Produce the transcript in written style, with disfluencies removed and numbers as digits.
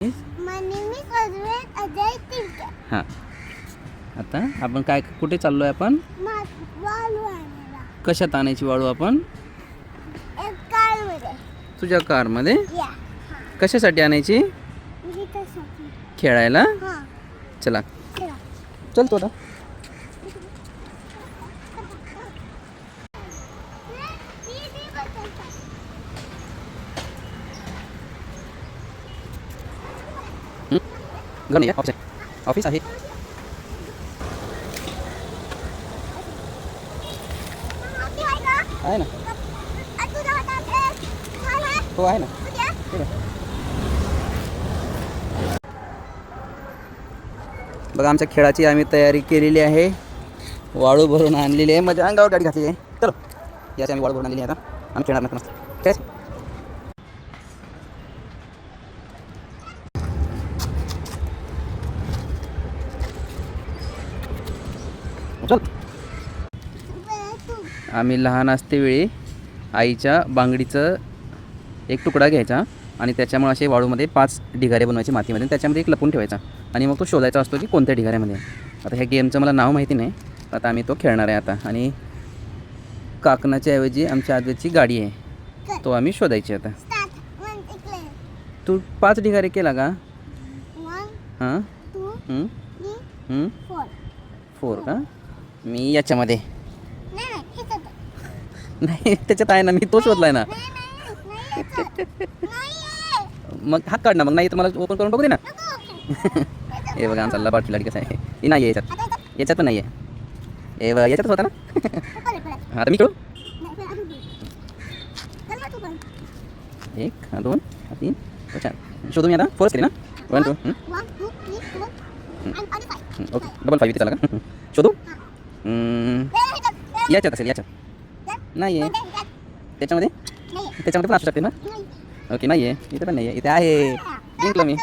My name is Ajay Tilke. हां, आता आपण काय कुठे चाललो आहे आपण? वाळू आणायला कशात आणायची वाळू आपण? एक कारमध्ये. तुझ्या कारमध्ये? या कशासाठी आणायची? त्यासाठी. खेळायला? हां चला चला. चल तो आता. घर नाही आहे, ऑफिस आहे. आहे ना, हो आहे ना. ठीक आहे. बघा आमच्या खेळाची आम्ही तयारी केलेली आहे. वाळू भरून आणलेली आहे. माझ्या अंगावर गाडी घातली आहे. चलो याची आम्ही वाळू भरून आणलेली आहे. आता आम्ही खेळणार नाही मस्त. काय चल. आम्ही लहान असतेवेळी आईच्या बांगडीचं एक तुकडा घ्यायचा आणि त्याच्यामुळे असे वाळूमध्ये 5 ढिगारे बनवायचे मातीमध्ये. त्याच्यामध्ये एक लपून ठेवायचा आणि मग तो शोधायचा असतो की कोणत्या ढिगाऱ्यामध्ये. आता ह्या गेमचं मला नाव माहिती नाही. आता आम्ही तो खेळणार आहे आता. आणि काकणाच्या ऐवजी आमच्या आजोची गाडी आहे, तो आम्ही शोधायची आता. तू 5 ढिगारे केला का? हां 4 का? मी याच्यामध्ये नाही, त्याच्यात आहे ना, मी तो शोधलाय ना. मग हात काढ ना, मग नाही तर मला ओपन करून बघू दे ना. हे बघा आमचा लबाड खिलाडी कसा आहे. हे नाही आहे याच्यात पण नाही आहे. हे बघा याच्यातच होता ना. आता मी खेळू. 1 2 3 4 शोधू मी आता. 4 केली ना. 1 2 ओके. डबल 5 इथे चला का शोधू. याच्यात असेल, याच्यात नाही आहे. त्याच्यामध्ये पण असू शकते ना. ओके नाही आहे, इथे पण नाही आहे. इथे आहे. जिंकलो मी.